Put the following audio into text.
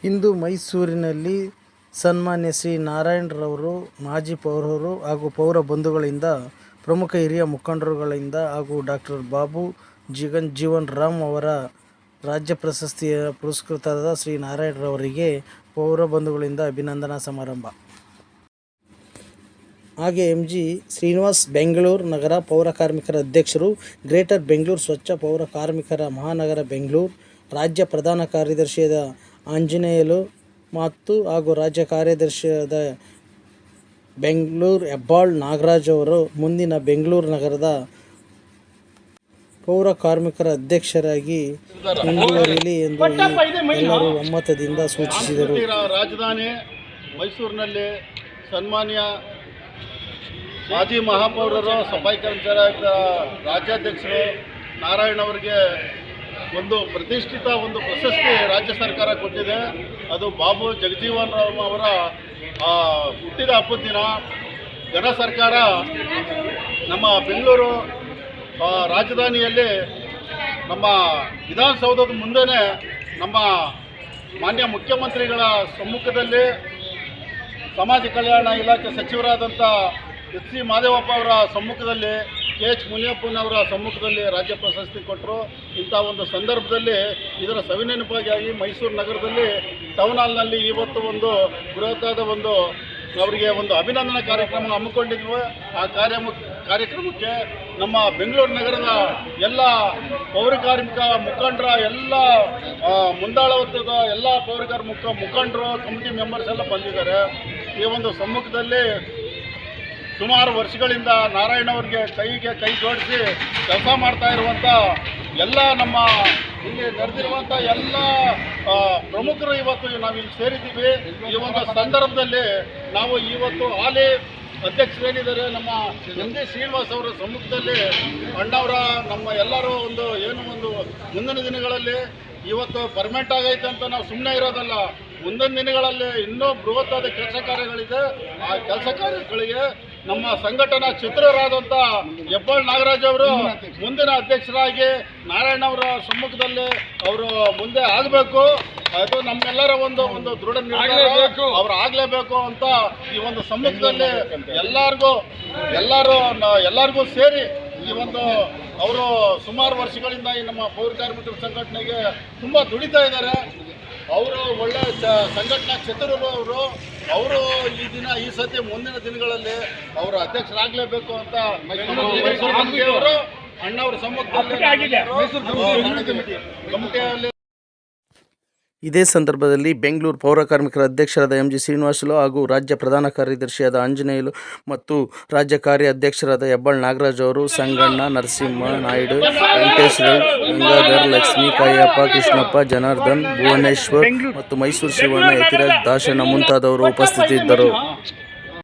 ಇಂದು ಮೈಸೂರಿನಲ್ಲಿ ಸನ್ಮಾನ್ಯ ಶ್ರೀ ನಾರಾಯಣರವರು ಮಾಜಿ ಪೌರರು ಹಾಗೂ ಪೌರ ಬಂಧುಗಳಿಂದ, ಪ್ರಮುಖ ಹಿರಿಯ ಮುಖಂಡರುಗಳಿಂದ ಹಾಗೂ ಡಾಕ್ಟರ್ ಬಾಬು ಜಗಜೀವನ್ ರಾಮ್ ಅವರ ರಾಜ್ಯ ಪ್ರಶಸ್ತಿಯ ಪುರಸ್ಕೃತರಾದ ಶ್ರೀ ನಾರಾಯಣರವರಿಗೆ ಪೌರ ಬಂಧುಗಳಿಂದ ಅಭಿನಂದನಾ ಸಮಾರಂಭ. ಹಾಗೆ ಎಂ.ಜಿ. ಶ್ರೀನಿವಾಸ್ ಬೆಂಗಳೂರು ನಗರ ಪೌರ ಕಾರ್ಮಿಕರ ಅಧ್ಯಕ್ಷರು, ಗ್ರೇಟರ್ ಬೆಂಗಳೂರು ಸ್ವಚ್ಛ ಪೌರ ಕಾರ್ಮಿಕರ ಮಹಾನಗರ ಬೆಂಗಳೂರು ರಾಜ್ಯ ಪ್ರಧಾನ ಕಾರ್ಯದರ್ಶಿಯಾದ ಆಂಜನೇಯಲು ಹಾಗೂ ರಾಜ್ಯ ಕಾರ್ಯದರ್ಶಿಯಾದ ಬೆಂಗಳೂರು ಹೆಬ್ಬಾಳ್ ನಾಗರಾಜ್ ಅವರು ಮುಂದಿನ ಬೆಂಗಳೂರು ನಗರದ ಪೌರ ಕಾರ್ಮಿಕರ ಅಧ್ಯಕ್ಷರಾಗಿ ಮುಂದುವರಿಯಲಿ ಎಂದು ಎಲ್ಲರೂ ಒಮ್ಮತದಿಂದ ಸೂಚಿಸಿದರು. ರಾಜಧಾನಿ ಮೈಸೂರಿನಲ್ಲಿ ಸನ್ಮಾನ್ಯ ಮಾಜಿ ಮಹಾಪೌರರು, ಸಫಾಯಿ ಕರ್ಮಚಾರಿಗಳ ರಾಜ್ಯಾಧ್ಯಕ್ಷರು ನಾರಾಯಣ್ ಅವರಿಗೆ ಒಂದು ಪ್ರತಿಷ್ಠಿತ ಪ್ರಶಸ್ತಿ ರಾಜ್ಯ ಸರ್ಕಾರ ಕೊಟ್ಟಿದೆ. ಅದು ಬಾಬು ಜಗಜೀವನ್ ರಾಮ್ ಅವರ ಹುಟ್ಟಿದ ಹಬ್ಬದ ದಿನ ಜನ ಸರ್ಕಾರ ನಮ್ಮ ಬೆಂಗಳೂರು ರಾಜಧಾನಿಯಲ್ಲಿ ನಮ್ಮ ವಿಧಾನಸೌಧದ ಮುಂದೆನೇ ನಮ್ಮ ಮಾನ್ಯ ಮುಖ್ಯಮಂತ್ರಿಗಳ ಸಮ್ಮುಖದಲ್ಲಿ ಸಮಾಜ ಕಲ್ಯಾಣ ಇಲಾಖೆ ಸಚಿವರಾದಂಥ ಎಚ್ ಸಿ ಮಾದೇವಪ್ಪ ಅವರ ಸಮ್ಮುಖದಲ್ಲಿ, ಕೆ ಎಚ್ ಮುನಿಯಪ್ಪನವರ ಸಮ್ಮುಖದಲ್ಲಿ ರಾಜ್ಯ ಪ್ರಶಸ್ತಿ ಕೊಟ್ಟರು. ಇಂಥ ಒಂದು ಸಂದರ್ಭದಲ್ಲಿ ಇದರ ಸವಿನೆನಪಾಗಿ ಮೈಸೂರು ನಗರದಲ್ಲಿ ಟೌನ್ ಹಾಲ್ನಲ್ಲಿ ಇವತ್ತು ಬೃಹತ್ತಾದ ಅವರಿಗೆ ಅಭಿನಂದನಾ ಕಾರ್ಯಕ್ರಮ ಹಮ್ಮಿಕೊಂಡಿದ್ವಿ. ಆ ಕಾರ್ಯಕ್ರಮಕ್ಕೆ ನಮ್ಮ ಬೆಂಗಳೂರು ನಗರದ ಎಲ್ಲ ಪೌರ ಕಾರ್ಮಿಕ ಮುಖಂಡರ, ಎಲ್ಲ ಮುಂದಾಳತ್ವದ ಎಲ್ಲ ಪೌರ ಕಾರ್ಮಿಕ ಮುಖಂಡರು, ಕಮಿಟಿ ಮೆಂಬರ್ಸ್ ಎಲ್ಲ ಬಂದಿದ್ದಾರೆ. ಈ ಸಮ್ಮುಖದಲ್ಲಿ ಸುಮಾರು ವರ್ಷಗಳಿಂದ ನಾರಾಯಣ್ ಅವರಿಗೆ ಕೈಗೆ ಕೈ ಜೋಡಿಸಿ ಕೆಲಸ ಮಾಡ್ತಾ ಇರುವಂಥ ಎಲ್ಲ ನಮ್ಮ ಇಲ್ಲಿ ನಡೆದಿರುವಂಥ ಎಲ್ಲ ಪ್ರಮುಖರು ಇವತ್ತು ನಾವಿಲ್ಲಿ ಸೇರಿದ್ದೀವಿ. ಈ ಸಂದರ್ಭದಲ್ಲಿ ನಾವು ಹಾಲಿ ಅಧ್ಯಕ್ಷರೇನಿದ್ದಾರೆ ನಮ್ಮ ಎಂ.ಜಿ. ಶ್ರೀನಿವಾಸ್ ಅವರ ಸಮ್ಮುಖದಲ್ಲಿ ಅಣ್ಣವರ ನಮ್ಮ ಎಲ್ಲರೂ ಮುಂದಿನ ದಿನಗಳಲ್ಲಿ ಇವತ್ತು ಪರ್ಮನೆಂಟ್ ಆಗೈತೆ ಅಂತ ನಾವು ಸುಮ್ಮನೆ ಇರೋದಲ್ಲ, ಮುಂದಿನ ದಿನಗಳಲ್ಲಿ ಇನ್ನೂ ಬೃಹತ್ತಾದ ಕೆಲಸ ಕಾರ್ಯಗಳಿದೆ. ಆ ಕೆಲಸ ಕಾರ್ಯಗಳಿಗೆ ನಮ್ಮ ಸಂಘಟನಾ ಚಿತ್ರರಾದಂಥ ಹೆಬ್ಬಾಳ್ ನಾಗರಾಜ್ ಅವರು ಮುಂದಿನ ಅಧ್ಯಕ್ಷರಾಗಿ ನಾರಾಯಣ್ ಅವರ ಸಮ್ಮುಖದಲ್ಲಿ ಅವರು ಮುಂದೆ ಆಗಬೇಕು. ಅದು ನಮ್ಮೆಲ್ಲರ ದೃಢ ನಿರ್ಧಾರ, ಅವ್ರು ಆಗಲೇಬೇಕು ಅಂತ ಈ ಸಮ್ಮುಖದಲ್ಲಿ ಎಲ್ಲರಿಗೂ ಸೇರಿ ಈ ಅವರು ಸುಮಾರು ವರ್ಷಗಳಿಂದ ಈ ನಮ್ಮ ಪೌರ ಕಾರ್ಮಿಕರ ಸಂಘಟನೆಗೆ ತುಂಬ ದುಡಿತಾ ಇದ್ದಾರೆ. ಅವರು ಒಳ್ಳೆ ಸಂಘಟನಾ ಚತುರರು. ಅವರು ಈ ಸತಿ ಮುಂದಿನ ದಿನಗಳಲ್ಲಿ ಅವರು ಅಧ್ಯಕ್ಷರಾಗಲೇಬೇಕು ಅಂತ ಅವರು ಅಣ್ಣವರ ಸಮ್ಮುಖದಲ್ಲಿ ಕಮಿಟಿಯಲ್ಲಿ. ಇದೇ ಸಂದರ್ಭದಲ್ಲಿ ಬೆಂಗಳೂರು ಪೌರ ಕಾರ್ಮಿಕರ ಅಧ್ಯಕ್ಷರಾದ ಎಂ.ಜಿ. ಶ್ರೀನಿವಾಸಲು ಹಾಗೂ ರಾಜ್ಯ ಪ್ರಧಾನ ಕಾರ್ಯದರ್ಶಿಯಾದ ಆಂಜನೇಯಲು ಮತ್ತು ರಾಜ್ಯ ಕಾರ್ಯ ಅಧ್ಯಕ್ಷರಾದ ಹೆಬ್ಬಾಳ್ ನಾಗರಾಜ್ ಅವರು, ಸಂಗಣ್ಣ, ನರಸಿಂಹ ನಾಯ್ಡು, ವೆಂಕಟೇಶ್, ಗಂಗಾಧರ್, ಲಕ್ಷ್ಮೀ, ಕಾಯಪ್ಪ, ಕೃಷ್ಣಪ್ಪ, ಜನಾರ್ದನ್, ಭುವನೇಶ್ವರ್ ಮತ್ತು ಮೈಸೂರು ಶಿವಣ್ಣ, ಯತಿರಾಜ್, ದಾಸಣ್ಣ ಮುಂತಾದವರು ಉಪಸ್ಥಿತರಿದ್ದರು.